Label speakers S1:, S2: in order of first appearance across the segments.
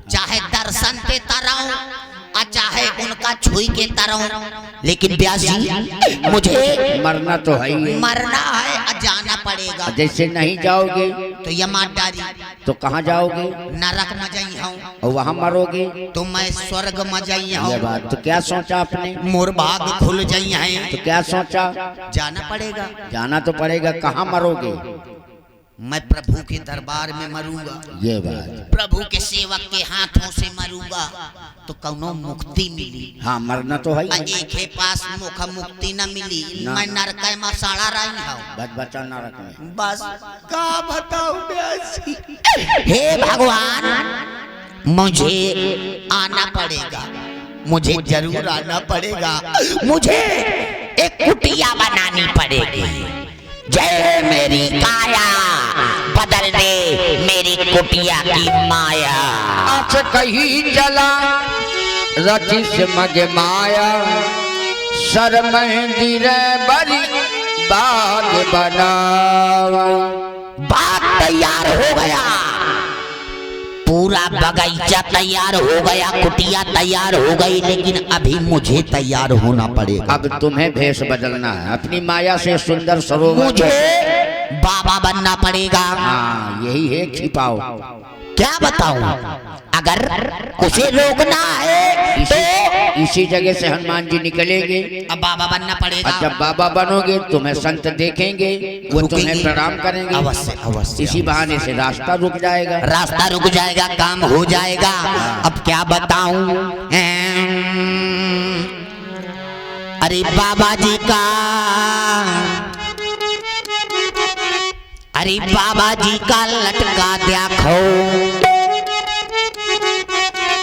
S1: चाहे दर्शन देता रहूं और चाहे उनका छुई के तरह, लेकिन व्यास जी मुझे
S2: मरना तो है ही,
S1: मरना है और जाना पड़ेगा।
S2: जैसे नहीं जाओगे
S1: तो यमाटारी
S2: तो कहाँ जाओगे?
S1: नरक में जाई हूँ
S2: और वहाँ मरोगे
S1: तो मैं स्वर्ग में जाई
S2: ये
S1: हूँ।
S2: बात तो क्या सोचा आपने?
S1: मोर भाग खुल जाई है
S2: तो क्या सोचा?
S1: जाना पड़ेगा।
S2: जाना तो पड़ेगा, कहाँ मरोगे?
S1: मैं प्रभु के दरबार में मरूंगा,
S2: ये बात,
S1: प्रभु के सेवक के हाथों से मरूंगा तो कौनो मुक्ति मिली।
S2: हाँ मरना तो है ही।
S1: एक ही पास मुख मुक्ति न मिली, मैं नरक में सड़ा रही हूँ।
S2: बच बचा नरक में।
S1: बस का बताऊं व्यास जी। हे भगवान मुझे आना पड़ेगा, मुझे जरूर आना पड़ेगा, मुझे एक कुटिया बनानी पड़ेगी। जय मेरी काया बदल दे मेरी कुटिया की माया।
S2: आज कहीं चला रचिस मग माया, सर मेहंदी रे बड़ी बाग बनावा।
S1: बाग तैयार हो गया, पूरा बगीचा तैयार हो गया, कुटिया तैयार हो गई, लेकिन अभी मुझे तैयार होना पड़ेगा।
S2: अब तुम्हें भेष बदलना है, अपनी माया से सुंदर सरोवर
S1: मुझे बाबा बनना पड़ेगा।
S2: हाँ यही है, छिपाओ।
S1: क्या बताऊं? अगर उसे रोकना है तो
S2: इसी जगह से हनुमान जी निकलेंगे।
S1: अब बाबा बनना पड़ेगा।
S2: और जब बाबा बनोगे तुम्हें संत देखेंगे, वो तुम्हें प्रणाम करेंगे।
S1: अवश्य अवश्य।
S2: इसी बहाने से रास्ता रुक जाएगा,
S1: रास्ता रुक जाएगा, काम हो जाएगा। अब क्या बताऊं? अरे बाबा जी का, अरे बाबा जी का लटका देखो,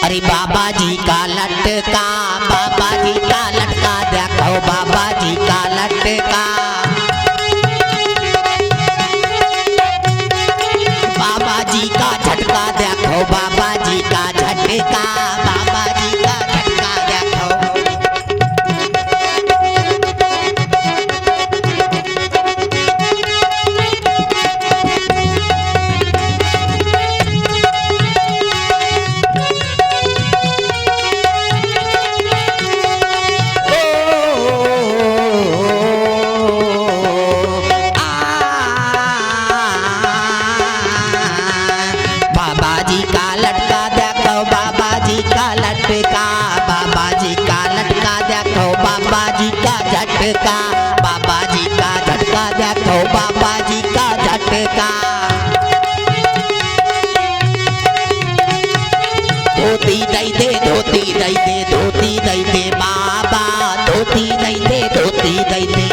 S1: अरे बाबा जी का लटका, बाबा जी का लटका देखो, बाबा जी का लटका, बाबा जी का झटका देखो, बाबा जी का झटका, बाबा जी का झटका देखो। झटका, बाबा जी का झटका देखो, बाबा जी का झटका। धोती दई दे, धोती दई दे, धोती दई दे बाबा, धोती दई दे, धोती दई दे।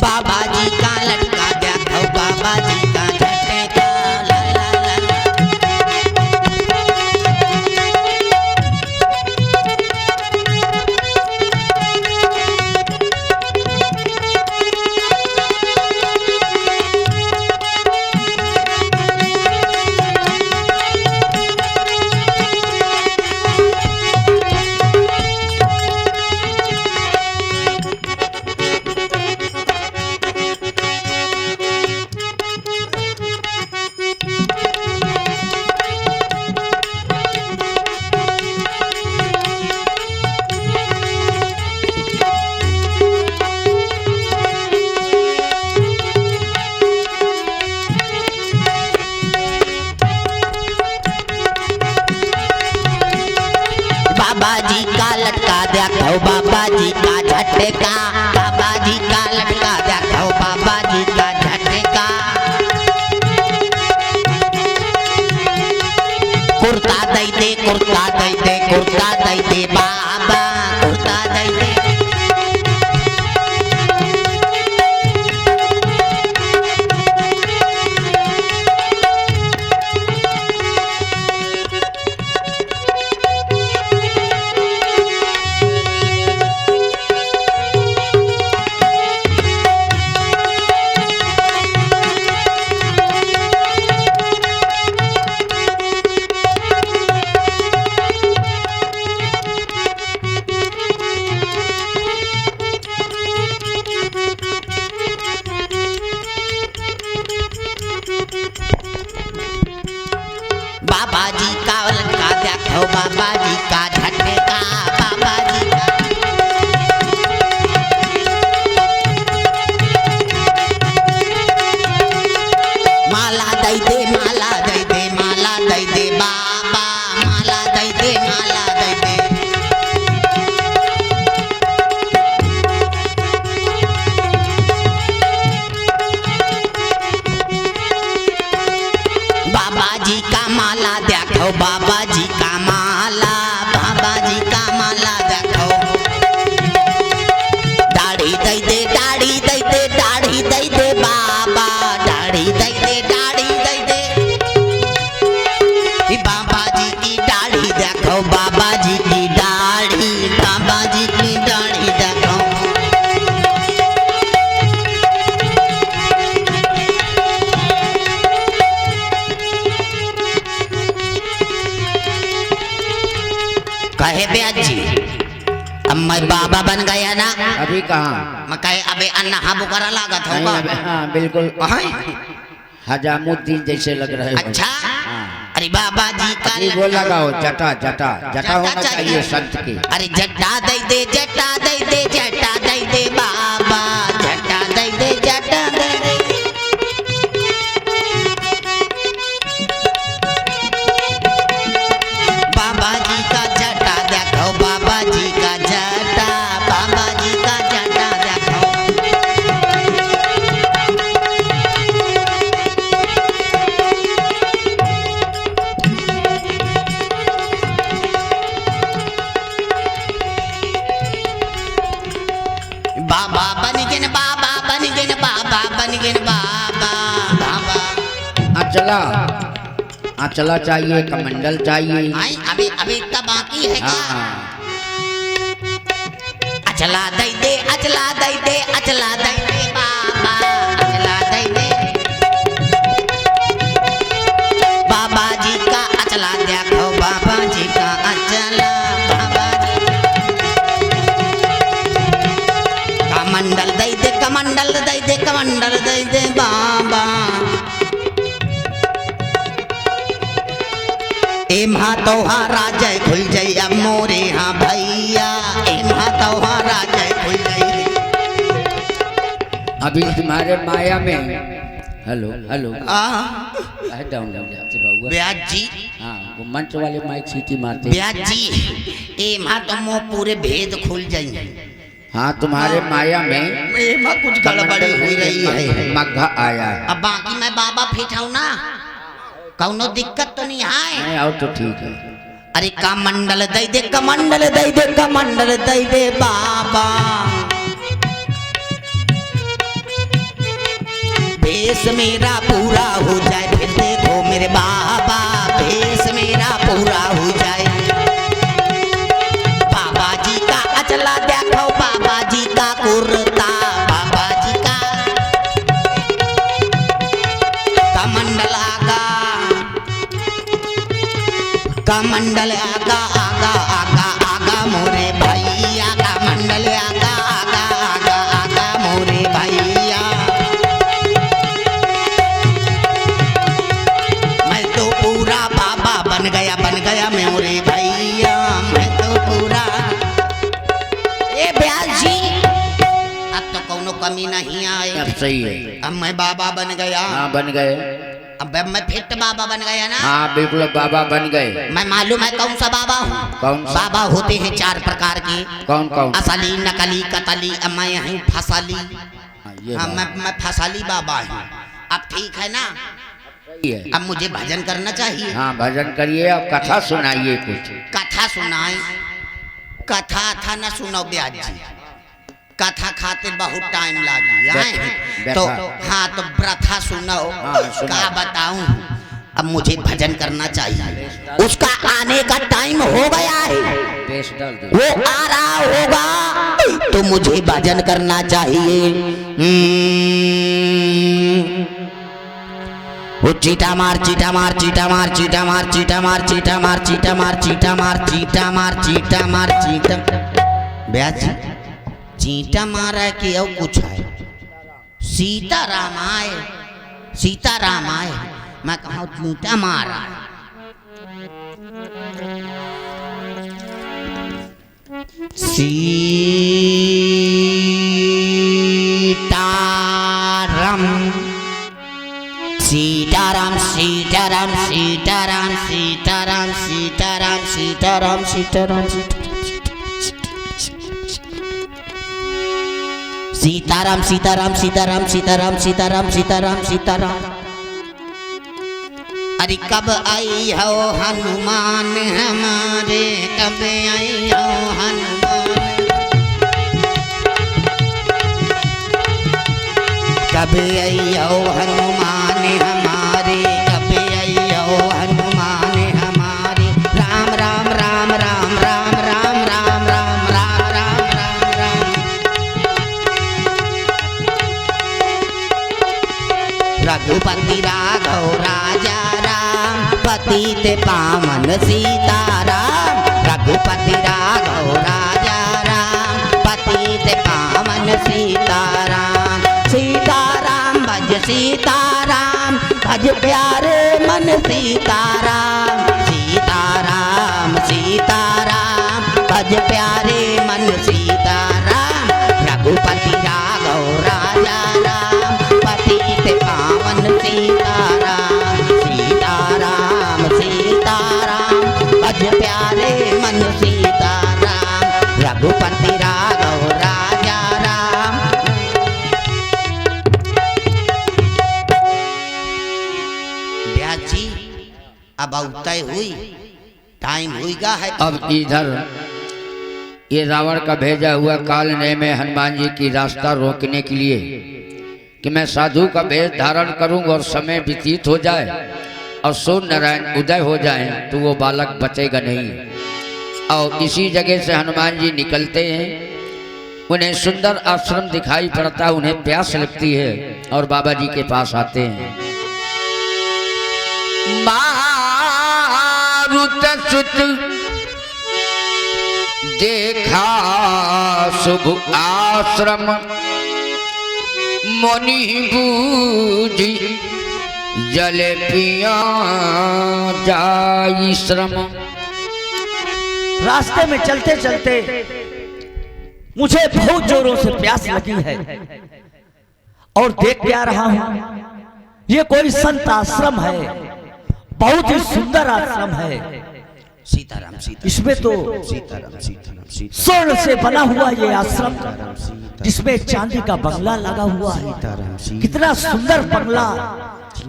S1: बाबा जी का लटका देखो, बाबा जी का झटका। बाबा जी का लटका देखो, बाबा जी का झटका, बाबा जी का लटका देखो, बाबा जी का झटका। कुर्ता दई दे, कुर्ता दई दे, कुर्ता दई दे बाबा, कुर्ता दई दे। बाबा बन गया ना।
S2: अभी कहाँ?
S1: मैं कहे अबे अन्ना बुखारा लागत
S2: नहीं,
S1: होगा।
S2: अभी- हाँ बिल्कुल हजामुद्दीन जैसे लग रहे हो।
S1: अच्छा
S2: हाँ।
S1: अरे बाबा जी का
S2: अभी वो लगाओ जटा जटा जटा होना चाहिए संत की।
S1: अरे जटा दे दे जटा दे दे जटा दे दे बाबा जटा दे दे जटा दे दे। बाबा जी का जटा देखो बाबा जी का जटा बाबा जी का जटा देखो। बाबा बन गिन बाबा बन गिन बाबा बन गिन बाबा बाबा।
S2: अचला अचला चाहिए, कमंडल चाहिए।
S1: आई अभी अभी इतना बाकी है क्या?
S2: हाँ
S1: अचला दे दे अचला दे दे अचला दे दे बाबा अचला दे दे। बाबा जी का अचला देखो बाबा जी का अचला बाबा जी कमंडल दे दे कमंडल दे दे कमंडल दे दे बाबा। एम तोहारा जय खुल जय अब मोरे हाँ भैया एम तोहारा जय खुल जय।
S2: अभी तुम्हारे माया में हेलो हेलो डाउन
S1: ब्याज जी।
S2: हाँ वो मंच वाले माइक सीटी मारते।
S1: ब्याज जी एम तो मोह पूरे भेद खुल जाए।
S2: हाँ तुम्हारे माया में
S1: एम कुछ गड़बड़ी हुई रही है।
S2: मग्घा आया है।
S1: अब बाकी मैं बाबा फिठाऊ ना कौनो दिक्कत तो नहीं है।
S2: नहीं और तो ठीक है।
S1: अरे कमंडल दे दे कमंडल दे दे कमंडल दे दे बाबा। भेष मेरा पूरा हो जाए फिर देखो मेरे बाबा भेष मेरा पूरा हो जाए। बाबा जी का अचला देखो बाबा जी का कुर्ता बाबा जी का कमंडल आगा कमंडल आगा आगा आगा आगा मोरे भैया कमंडल आगा आगा आगा आगा मोरे भैया। मैं तो पूरा बाबा बन गया मोरे भैया मैं तो पूरा। ए ब्यास जी अब तो कौनो कमी नहीं आए।
S2: अब सही है।
S1: अब मैं बाबा बन गया।
S2: हाँ बन गए।
S1: अब मैं फिट बाबा बन गया ना।
S2: हाँ बिल्कुल बाबा बन गए।
S1: मैं मालूम है कौन सा बाबा हूँ।
S2: कौन सा?
S1: बाबा होते हैं 4 प्रकार के।
S2: कौन कौन?
S1: असली नकली कतली अब मैं यहीं फसली।
S2: ये
S1: हाँ मैं फसली बाबा हूँ। अब ठीक है ना।
S2: सही है।
S1: अब मुझे भजन करना चाहिए।
S2: हाँ भजन करिए और कथा सुनाइए कुछ।
S1: कथा सुनाए कथा था न सुनो ब्याज जी कथा खाते बहुत टाइम लगी है। तो हाँ तो प्रथा सुनो। क्या बताऊं अब मुझे भजन करना चाहिए। उसका आने का टाइम हो गया है। वो आ रहा होगा तो मुझे भजन करना चाहिए। वो चीटा मार चीटा मार चीटा मार चीटा मार चीटा मार चीटा मार चीटा मार चीटा मार चीटा मार चीटा मार चीटा। ब्याज चीटा मारा कि और कुछ है। सीताराम आए सीताराम आए मैं कहूँ चीटा मारा। सीताराम सीताराम सीताराम सीताराम सीताराम सीताराम सीताराम सीताराम सीताराम सीताराम सीताराम सीताराम सीताराम सीताराम। अरे कब आई हो हनुमान हमारे कब आई हो हनुमान। कब आई हो हनुमान हमारे कब आई हो हनुमान हमारे। राम राम राम राम राम राम राम राम राम राम राम राम। रघुपति राघव राजा राम पतित पावन सीताराम। रघुपति राघव राजा राम सीताराम सीताराम भज सीताराम भज प्यारे मन सीताराम सीताराम सीताराम भज प्यारे मन सीताराम रघुपति राघव राजा राम पतित पावन सीताराम सीताराम सीताराम भज प्यारे मन सीताराम रघुपति राघव राजा राम। ब्यास जी अब तय हुई, टाइम हुईगा है।
S2: अब इधर ये रावण का भेजा हुआ काल ने में हनुमान जी की रास्ता रोकने के लिए कि मैं साधु का भेष धारण करूं और समय व्यतीत हो जाए और सूर्य नारायण उदय हो जाए तो वो बालक बचेगा नहीं। और इसी जगह से हनुमान जी निकलते हैं। उन्हें सुंदर आश्रम दिखाई पड़ता है, उन्हें प्यास लगती है और बाबा जी के पास आते हैं। मारुत सुत देखा शुभ आश्रम मुनि बूझी जल पिया जाई श्रम।
S3: रास्ते में चलते चलते मुझे बहुत जोरों से प्यास लगी है और देख के आ रहा हूं ये कोई संत आश्रम है, बहुत ही सुंदर आश्रम है।
S1: सीताराम सीताराम
S3: इसमें तो
S1: सीताराम सीताराम सीताराम
S3: स्वर्ण से बना हुआ ये आश्रम, जिसमें चांदी का बंगला लगा हुआ है। कितना सुंदर बंगला।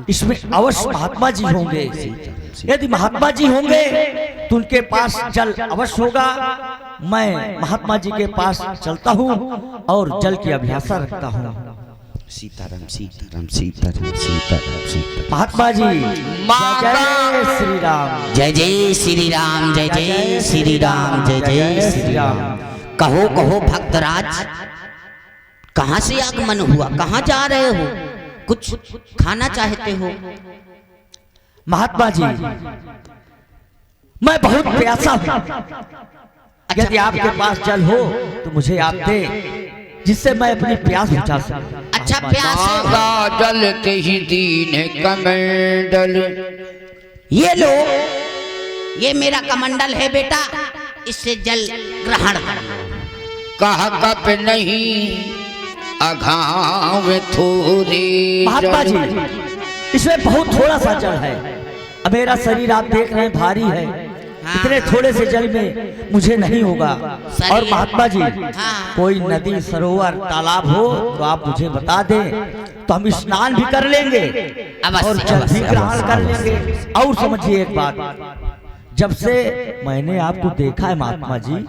S3: इसमें अवश्य महात्मा जी होंगे। यदि महात्मा जी होंगे तो उनके पास जल अवश्य होगा। मैं महात्मा जी के पास चलता हूँ और जल की अभिलाषा रखता हूँ।
S1: सीताराम सीताराम सीताराम सीताराम सीताराम।
S3: महात्मा जी जय श्री राम।
S1: जय जय श्री राम जय जय श्री राम जय जय श्री राम। कहो कहो भक्तराज, कहाँ से आगमन हुआ, कहाँ जा रहे हो, कुछ खाना चाहते हो?
S3: महात्मा जी मैं बहुत प्यासा हूँ। यदि आपके पास जल हो तो मुझे आप दे, जिससे मैं अपनी प्यास बुझा सकूं।
S1: अच्छा प्यास है।
S2: जल के ही दीन कमंडल।
S1: ये लो, ये मेरा कमंडल है बेटा, इससे जल ग्रहण कर।
S2: कहा कप नहीं अघाव थोड़े।
S3: महात्मा जी इसमें बहुत थोड़ा सा जल है। अब मेरा शरीर आप देख रहे हैं भारी है।
S1: हाँ,
S3: इतने थोड़े से जल में मुझे नहीं होगा। और महात्मा जी कोई नदी सरोवर तालाब हो तो आप मुझे बता दें तो हम स्नान भी कर लेंगे और जल भी ग्रहण कर लेंगे। और समझिए एक बात, जब से मैंने आपको देखा है महात्मा जी,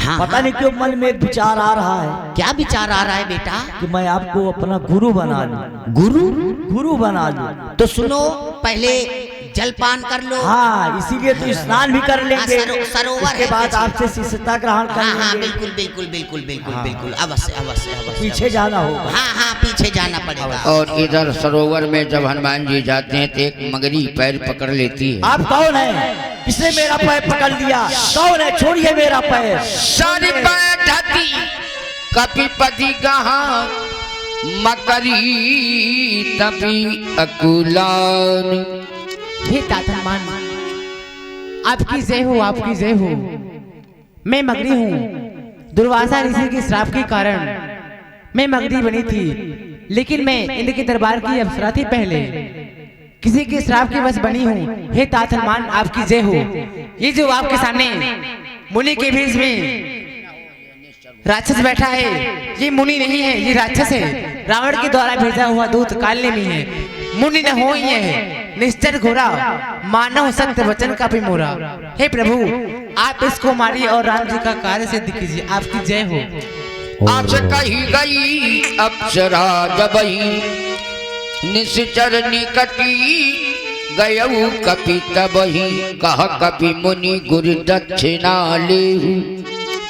S3: पता नहीं क्यों मन में एक विचार आ रहा है।
S1: क्या विचार आ रहा है बेटा?
S3: कि मैं आपको अपना गुरु बना लूं। गुरु बना लूं।
S1: तो सुनो, पहले जलपान कर लो।
S3: हाँ, इसीलिए तो स्नान भी कर लेंगे।
S1: सरोवर
S3: के बाद आपसे शिष्यता ग्रहण कर लेंगे।
S1: हाँ बिल्कुल बिल्कुल बिल्कुल बिल्कुल बिल्कुल अवश्य अवश्य अवश्य।
S3: पीछे जाना होगा।
S1: हाँ पीछे जाना पड़ेगा।
S2: और इधर सरोवर में जब हनुमान जी जाते हैं तो एक मगरी पैर पकड़ लेती है।
S3: आप कौन है? किसने मेरा पैर पकड़ लिया? कौन है? छोड़िए मेरा पैर।
S2: सारी बैठती कपिपति कहा मकरी तभी अकुलान।
S4: हे तातमान, आपकी जय हो, आपकी जय हो। मैं मगरी हूँ। दुर्वासा ऋषि के श्राप के कारण मैं मगरी बनी थी, लेकिन मैं इनके दरबार की अप्सरा थी। पहले किसी के श्राप के वश बनी हूँ। हे तातमान, आपकी जय हो। ये जो आपके सामने मुनि के भेष में राक्षस बैठा है, ये मुनि नहीं है, ये राक्षस है। रावण के द्वारा भेजा हुआ दूत कालनेमी है। मुनि न हो ये है निश्चर घोरा, मानव सत्य वचन का भी मोरा। हे प्रभु, आप इसको मारिए और राम जी का कार्य सिद्ध कीजिए। आपकी जय हो।
S2: आज कही गई अप्सरा जबही निश्चर निकटी गयऊ कपि तबही। कह कपि मुनि गुरु दक्षिणा लेहु।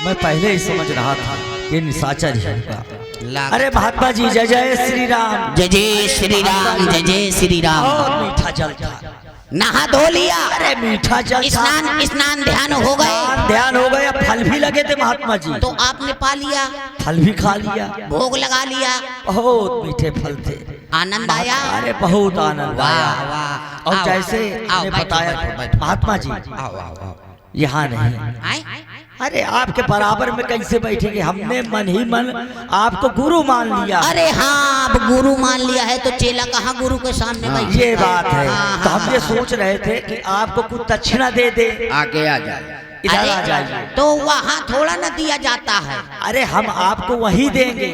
S3: मैं पहले ही समझ रहा था ये निशाचर है। अरे महात्मा जी जय जय श्री राम।
S1: जय जय श्री राम जय जय श्री राम।
S3: और मीठा जल था।
S1: नहा धो लिया,
S3: अरे मीठा जल था।
S1: स्नान ध्यान हो गए,
S3: ध्यान हो गया, फल भी लगे थे महात्मा जी,
S1: तो आपने पा लिया,
S3: फल भी खा लिया,
S1: भोग लगा लिया,
S3: बहुत मीठे फल थे,
S1: आनंद आया।
S3: अरे बहुत आनंद आया।
S1: वाह वाह।
S3: और
S1: आओ,
S3: जैसे
S1: आओ,
S3: ने
S1: बैठो,
S3: बताया
S1: बैठो, बैठो।
S3: महात्मा जी
S1: आओ आओ आओ।
S3: यहाँ नहीं,
S1: आए?
S3: अरे आपके बराबर में कैसे बैठेंगे, हमने मन ही मन आपको गुरु मान लिया।
S1: अरे हाँ, अब गुरु मान लिया है तो चेला कहाँ गुरु के सामने बैठे?
S3: ये बात है।
S1: हाँ,
S3: तो
S1: हाँ,
S3: हम ये
S1: हाँ।
S3: सोच रहे थे कि आपको कुछ दक्षिणा दे दे,
S2: आगे आ जाए।
S3: इधर
S1: अरे,
S3: आ जाइए।
S1: तो वहाँ थोड़ा न दिया जाता है।
S3: अरे हम आपको वही देंगे,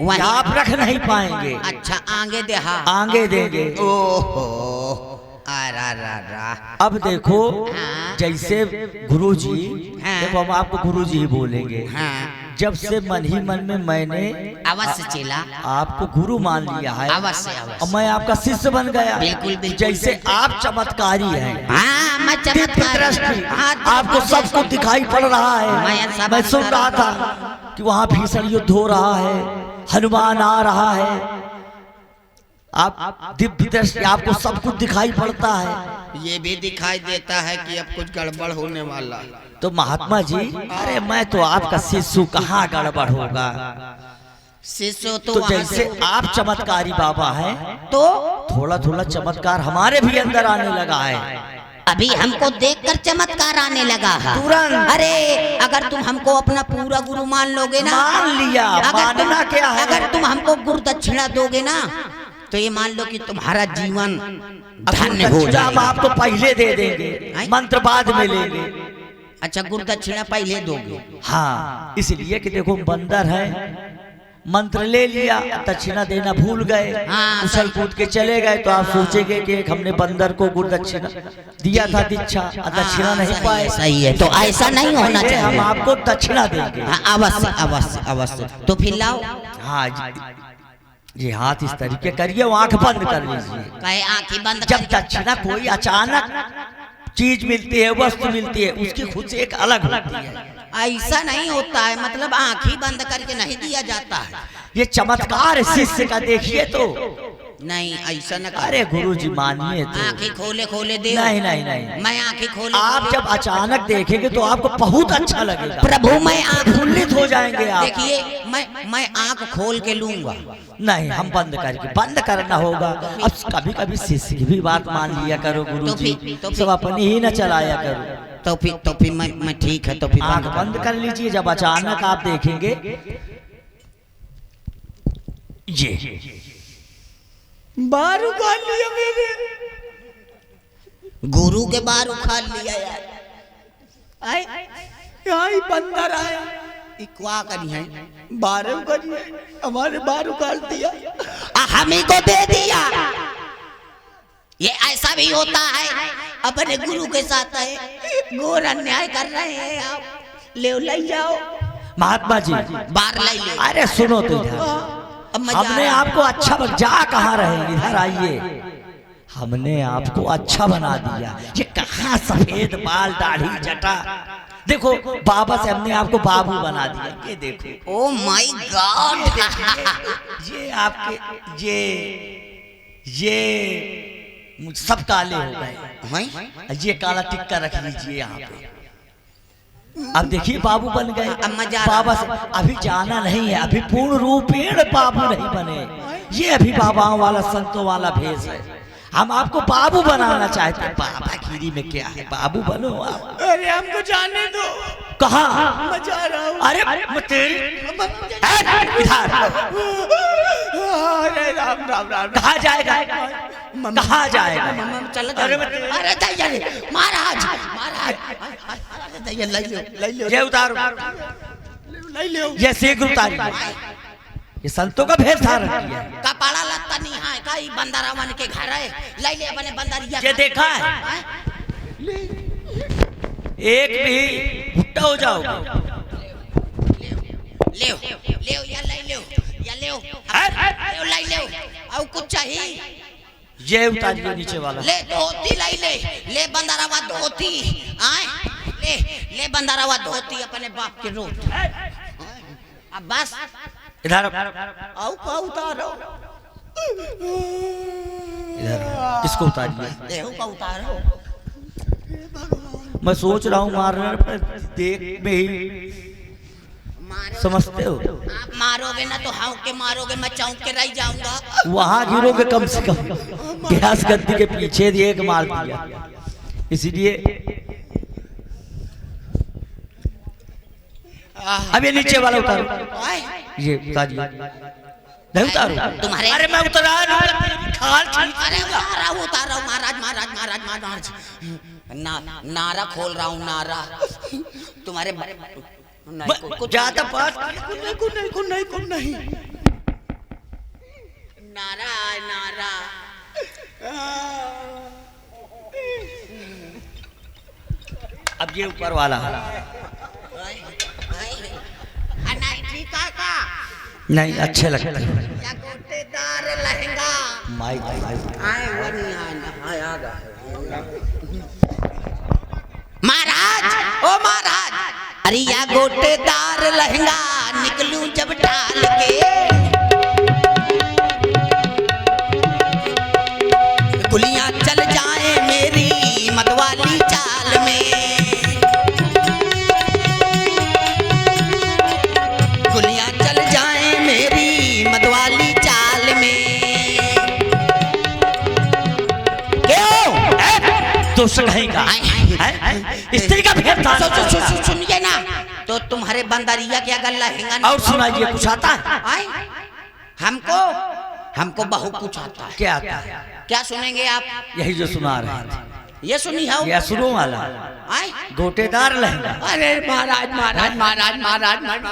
S1: वहीं?
S3: आप रख नहीं पाएंगे,
S1: अच्छा, आगे दे। हाँ,
S3: आगे देंगे।
S1: ओहो,
S3: अब देखो,
S1: हाँ।
S3: जैसे गुरुजी,
S1: हाँ।
S3: देखो हम आपको गुरुजी ही बोलेंगे।
S1: हाँ,
S3: जब से मन ही मन में मैंने
S1: अवश्य चेला,
S3: आपको गुरु मान लिया है,
S1: अवश्य
S3: और
S1: अवश्य।
S3: मैं आपका शिष्य बन गया।
S1: बिल्कुल, बिल्कुल।
S3: जैसे आप चमत्कारी हैं,
S1: हाँ, मैं
S3: दिव्य
S1: चमत्कार,
S3: दृष्टि,
S1: हाँ,
S3: आपको सब कुछ दिखाई पड़ रहा
S1: मैं
S3: है।
S1: सब
S3: मैं सुन रहा था कि वहाँ भीषण युद्ध हो रहा है, हनुमान आ रहा है, आप दिव्य दृष्टि, आपको सब कुछ दिखाई पड़ता है।
S1: ये भी दिखाई देता है कि अब कुछ गड़बड़ होने वाला।
S3: तो महात्मा जी, अरे मैं तो आपका शिष्य, कहाँ गड़बड़ होगा।
S1: शिष्य
S3: तो जैसे आप चमत्कारी बाबा हैं,
S1: तो
S3: थोड़ा थोड़ा चमत्कार हमारे भी अंदर आने लगा है।
S1: अभी हमको देखकर चमत्कार आने लगा है
S3: तुरंत।
S1: अरे अगर तुम हमको अपना पूरा गुरु मान लोगे ना,
S3: मान लिया, मानना क्या है?
S1: अगर तुम हमको गुरु दक्षिणा दोगे ना, तो ये मान लो कि तुम्हारा जीवन धन्य हो
S3: दक्षिणा हम
S1: जाएगा।
S3: आपको पहले दे देंगे, मंत्र बाद में लेंगे।
S1: अच्छा, गुरु दक्षिणा पहले दोगे?
S3: हाँ, इसलिए कि देखो बंदर है, मंत्र ले लिया, दक्षिणा देना भूल गए,
S1: हाँ,
S3: उछल कूद के चले गए, तो आप सोचेंगे कि एक हमने बंदर को गुरु दक्षिणा दिया था, दीक्षा, दक्षिणा नहीं
S1: सही
S3: पाए।
S1: है, सही है। तो ऐसा नहीं होना
S3: इसलिए हम
S1: चाहिए।
S3: आपको दक्षिणा देंगे।
S1: हाँ, अवश्य अवश्य अवश्य। तो फिर लाओ,
S3: हाँ जी, हाथ इस तरीके करिए, वो आंख बंद कर लीजिए।
S1: कहे आंखें बंद
S3: जब
S1: करके।
S3: दक्षिणा कोई अचानक चीज मिलती है, वस्तु मिलती है, उसकी खुद से एक अलग होती है।
S1: ऐसा नहीं होता है, मतलब आंखें बंद करके नहीं दिया जाता है।
S3: ये चमत्कार शिष्य का देखिए तो।
S1: नहीं, ऐसा न कर।
S3: अरे गुरुजी मानिए तो।
S1: आंखें खोले खोले दे।
S3: नहीं नहीं नहीं,
S1: मैं आंखें खोले
S3: आप जब अचानक देखेंगे तो आपको बहुत अच्छा लगेगा,
S1: प्रभु मैं आंख
S3: प्रफुल्लित हो जाएंगे आप।
S1: देखिए, मैं आंख खोल के लूंगा।
S3: नहीं, हम बंद करके, बंद करना होगा। अब कभी कभी शिष्य की भी बात मान लिया करो गुरुजी,
S1: तो फिर-
S3: सब अपनी ही न चलाया करो।
S1: तो फिर मैं ठीक है, तो फिर
S3: आंख बंद कर लीजिए। जब अचानक आप देखेंगे, ये
S1: बार उखाड़ लिया मेरे गुरु के, बार उखाड़ लिया यार। आए यहाँ ही बंदर आया, इक्वा करी है, बार उखाड़ हमारे बार उखाड़ दिया, हम ही को दे दिया। ये ऐसा भी होता है, अपने गुरु के साथ है, घोर अन्याय कर रहे हैं आप। ले जाओ
S3: महात्मा जी,
S1: बार ले लो।
S3: अरे सुनो तो इधर,
S1: अब मजा आ
S3: हमने
S1: रहा है।
S3: आपको अच्छा जा कहाँ रहे, इधर आइए। हमने आपको अच्छा बना दिया। ये कहाँ सफेद बाल, दाढ़ी, जटा, देखो बाबा से हमने आपको बाबू बना दिया। ये देखो,
S1: ओ माय गॉड,
S3: ये आपके ये सब काले हो गए। ये काला टिक्का रख लीजिए यहाँ पे। अब देखिए बाबू बन गए।
S1: अब मजा आ
S3: बाबा
S1: रहा
S3: से अभी जाना नहीं है, अभी पूर्ण रूपेण बाबू नहीं बने। ये अभी बाबाओं वाला, संतों वाला भेष है। हम आपको बाबू बनाना चाहते हैं। बाबा गिरी में क्या है, बाबू बनो आप।
S1: अरे हमको जाने दो,
S3: कहाँ?
S1: मजा आ रहा हूँ।
S3: अरे मैं तेरी इधर,
S1: अरे राम राम राम,
S3: कहाँ जाएगा, कहाँ जाएगा?
S1: चल
S3: अरे
S1: अरे दैया रे, महाराज महाराज, अरे दैया ले लो
S3: ये उतारो,
S1: ले लो।
S3: ये शीघ्र उतारी। ये संतों का भेष धारण किया है।
S1: कपाड़ा लगता नहीं है, कई बंदरा मन के घर है, ले ले अपने बंदरिया।
S3: ये देखा है, एक भी भुट्टा हो जाओगे।
S1: ले या ले लो, या ले लाई ले, और कुछ चाहिए?
S3: ये उतारिए नीचे वाला।
S1: ले धोती लाई ले बंदरवा धोती, आए ले बंदरवा धोती अपने बाप के रोट। अब बस
S3: इधर
S1: आओ का उतारो।
S3: इधर इसको उतारिए।
S1: देहू का उतारो।
S3: मैं सोच रहा हूँ मारने पर देख में ही समझते हो।
S1: आप मारोगे ना तो हाँ के मारोगे, मैं चौंक के रह जाऊंगा।
S3: वहां गिरोगे कम से कम, गैस गद्दी के पीछे दिए कि मार दिया, इसीलिए अब ये नीचे वाला उतारो, ये उतारिए। नहीं उतारो
S1: तुम्हारे,
S3: अरे मैं उतार
S1: अरे उतार रहा हूँ महाराज महाराज महाराज महाराज। नारा खोल रहा हूँ, नारा तुम्हारे
S3: ज्यादा पास
S1: नहीं नारा नारा।
S3: अब ये ऊपर वाला नहीं अच्छे लगते हैं।
S1: गोटेदार लहंगा महाराज, ओ महाराज, अरे या गोटेदार लहंगा निकलूं जब डाल के, गुलियां चल जाए मेरी मतवाली चाल में, गुलियां चल जाए मेरी मतवाली चाल में। क्यों
S3: दोस्त कहेगा स्त्री का भेद था।
S1: सुनिए ना, तो तुम्हारे बंदरिया क्या गल्ला लहंगा
S3: और सुनाइए, कुछ आता है?
S1: हमको बहुत कुछ आता है।
S3: क्या आता है?
S1: क्या सुनेंगे आप?
S3: यही जो सुना रहे हैं,
S1: ये सुनी हो?
S3: या सुनो वाला गोटेदार लहंगा।
S1: अरे महाराज महाराज महाराज महाराज महाराज,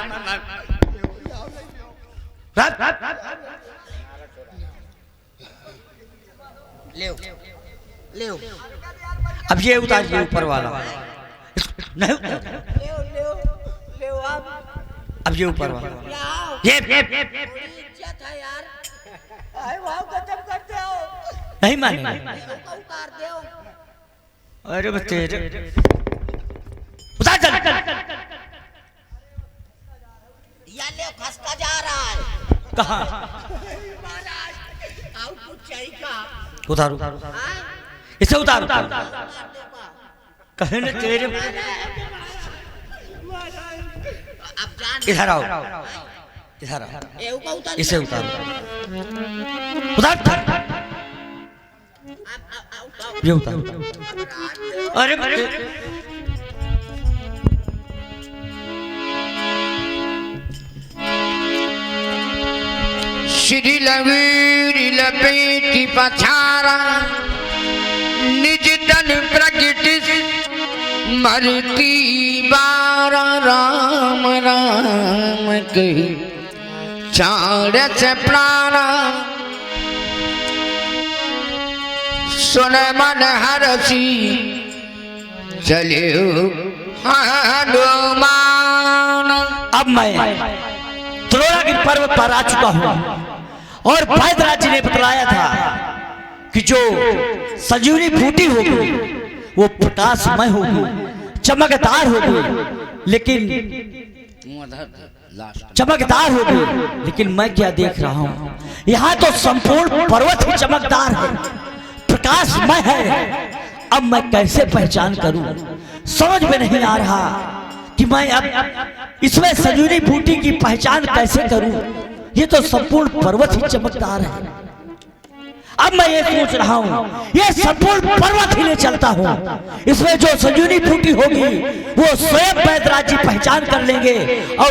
S1: ले ले
S3: अब ये उतारिए ऊपर वाला, नहीं अब ये ऊपर वाला, ये नहीं मानेंगे। अरे बच्चे उतार चल,
S1: या ले खसका जा रहा है।
S3: कहाँ उतारू? इसे उतारू, कहे न तेरे। इधर आओ, इधर आओ, इसे उतारो, उतार ये उतारो। अरे
S2: श्री लवीर लपेटी पछारा, निज तन प्रगट मरती बारा, राम राम कही चार से प्राणा, सुन मन हरसी चले हनुमान।
S3: अब मैं त्रोड़ा के पर्वत पर आ चुका हूं और वैद्यराज जी ने बतलाया था कि जो संजीवनी बूटी होगी वो प्रकाशमय होगी, चमकदार होगी, लेकिन चमकदार होगी, लेकिन मैं क्या देख रहा हूं, यहाँ तो संपूर्ण पर्वत ही चमकदार है, प्रकाशमय है। अब मैं कैसे पहचान करूं, समझ में नहीं आ रहा कि मैं अब इसमें संजीवनी बूटी की पहचान कैसे करूं। ये तो संपूर्ण पर्वत ही चमकदार है। अब मैं ये सोच रहा हूं, ये संपूर्ण पर्वत ही ले चलता हूं, इसमें जो संजीवनी बूटी होगी वो स्वयं वैद्यराज जी पहचान कर लेंगे और